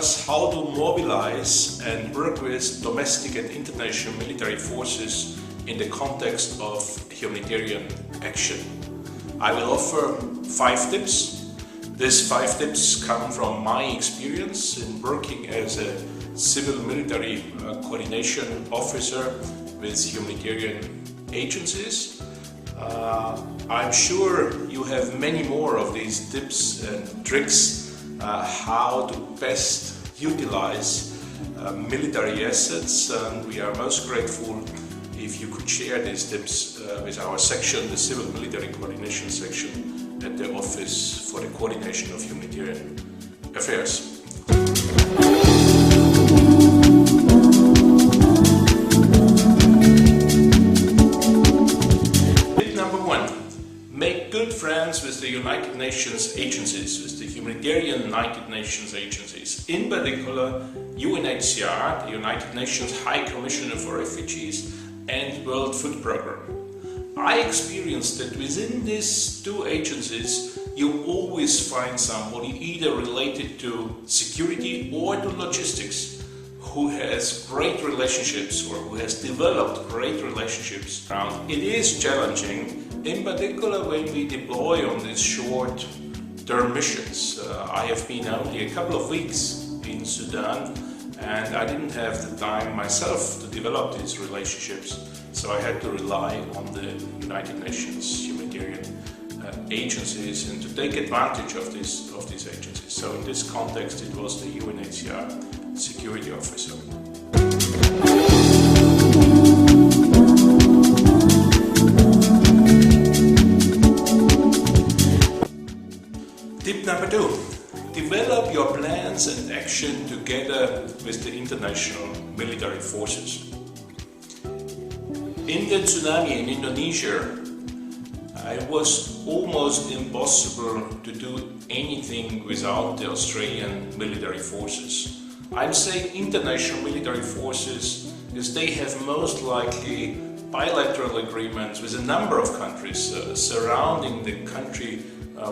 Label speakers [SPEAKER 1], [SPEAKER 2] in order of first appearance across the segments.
[SPEAKER 1] discuss how to mobilize and work with domestic and international military forces in the context of humanitarian action. I will offer 5 tips. These 5 tips come from my experience in working as a civil-military coordination officer with humanitarian agencies. I'm sure you have many more of these tips and tricks how to best utilize military assets, and we are most grateful if you could share these tips with our section, the Civil Military Coordination section at the Office for the Coordination of Humanitarian Affairs. Tip number 1. Make good friends with the United Nations agencies, with the humanitarian United Nations agencies, in particular UNHCR, the United Nations High Commissioner for Refugees, and World Food Programme. I experienced that within these 2 agencies you always find somebody either related to security or to logistics who has great relationships or who has developed great relationships around. It is challenging, in particular when we deploy on these short-term missions. I have been only a couple of weeks in Sudan, and I didn't have the time myself to develop these relationships, so I had to rely on the United Nations humanitarian agencies and to take advantage of these agencies. So in this context it was the UNHCR security officer. Tip number 2. Develop your plans and action together with the international military forces. In the tsunami in Indonesia, it was almost impossible to do anything without the Australian military forces. I'm saying international military forces because they have most likely bilateral agreements with a number of countries surrounding the country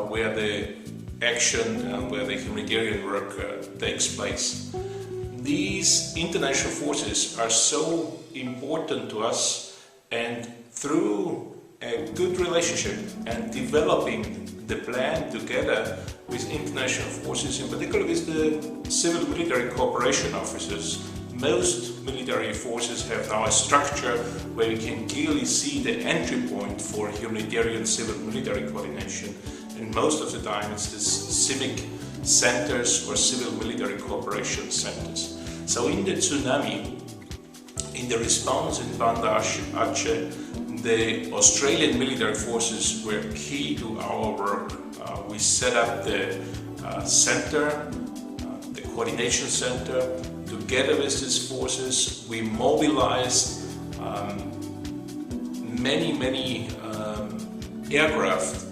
[SPEAKER 1] where the action and where the humanitarian work takes place. These international forces are so important to us, and through a good relationship and developing the plan together with international forces, in particular with the civil military cooperation officers, most military forces have now a structure where you can clearly see the entry point for humanitarian civil military coordination. And most of the time it's the civic centers or civil military cooperation centers. So in the tsunami, in the response in Banda Aceh, the Australian military forces were key to our work. We set up the center, the coordination center, together with these forces. We mobilized many aircraft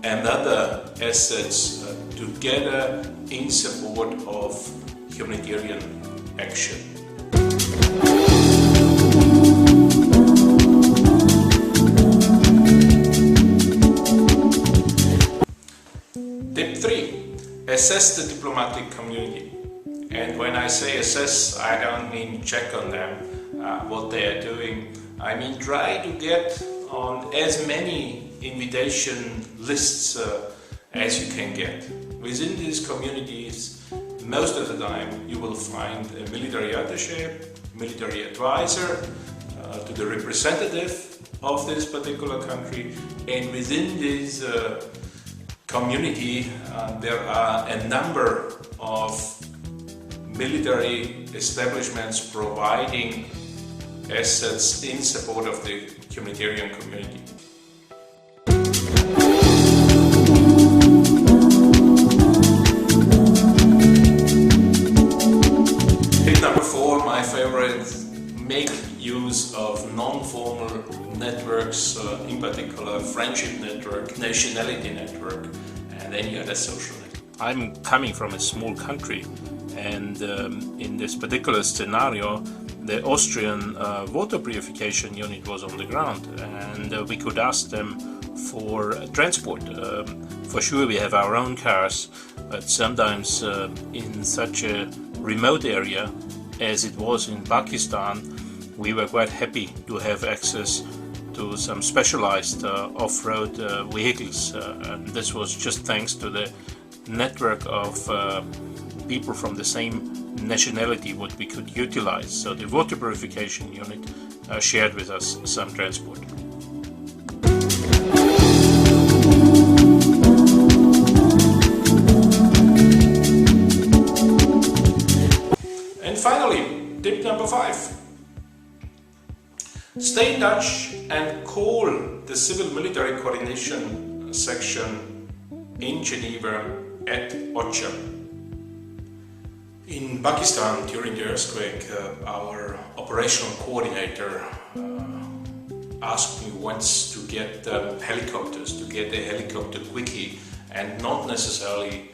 [SPEAKER 1] and other assets together in support of humanitarian action. Tip 3. Assess the diplomatic community. And when I say assess, I don't mean check on them, what they are doing. I mean try to get on as many invitation lists as you can get. Within these communities, most of the time you will find a military attaché, military advisor to the representative of this particular country, and within this community there are a number of military establishments providing assets in support of the humanitarian community. Tip number 4, my favorite, make use of non-formal networks, in particular friendship network, nationality network, and any other social network. I'm coming from a small country, and in this particular scenario the Austrian water purification unit was on the ground, and we could ask them for transport. For sure we have our own cars, but sometimes in such a
[SPEAKER 2] remote area as it was in Pakistan, we were quite happy to have access to some specialized off-road vehicles. And this was just thanks to the network of people from the same nationality what we could utilize. So the water purification unit shared with us some transport.
[SPEAKER 1] And finally, tip number 5. Stay in touch and call the Civil Military Coordination section in Geneva at OCHA. In Pakistan, during the earthquake, our operational coordinator asked me once to get helicopters, to get a helicopter quickly, and not necessarily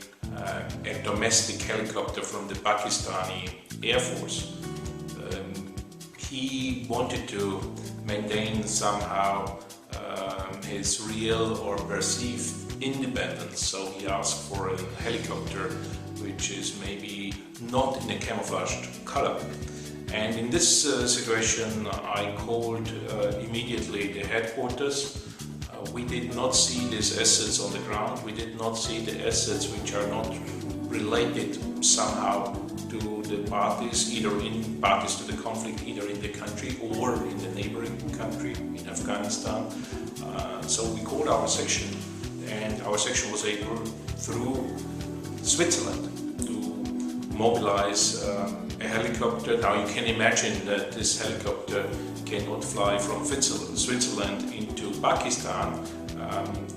[SPEAKER 1] a domestic helicopter from the Pakistani Air Force. He wanted to maintain somehow his real or perceived independence, so he asked for a helicopter which is maybe not in a camouflaged color. And in this situation I called immediately the headquarters. We did not see these assets on the ground, we did not see the assets which are not related somehow to the parties, either in parties to the conflict, either in the country or in the neighboring country, in Afghanistan. So we called our section, and our section was able, through Switzerland, to mobilize a helicopter. Now you can imagine that this helicopter cannot fly from Switzerland into Pakistan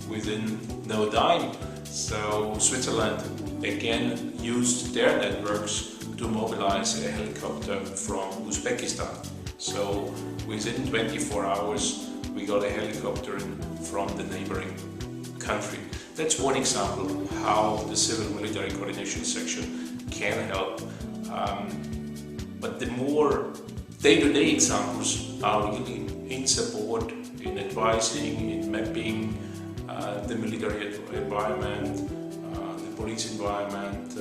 [SPEAKER 1] within no time. So Switzerland again used their networks to mobilize a helicopter from Uzbekistan. So within 24 hours we got a helicopter from the neighboring country. That's one example how the Civil Military Coordination section can help. But the more day-to-day examples are really in support, in advising, in mapping the military environment, the police environment.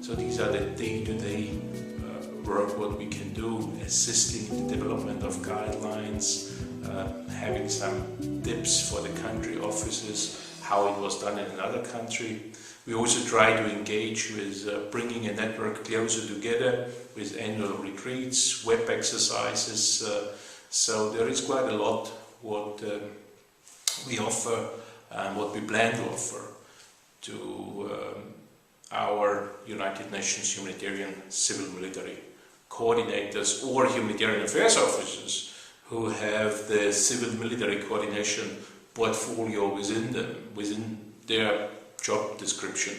[SPEAKER 1] So these are the day-to-day work what we can do, assisting in the development of guidelines, having some tips for the country offices, how it was done in another country. We also try to engage with bringing a network closer together with annual retreats, web exercises. So there is quite a lot what we offer and what we plan to offer to our United Nations humanitarian civil military coordinators or humanitarian affairs officers who have the civil military coordination portfolio within them, within their job description.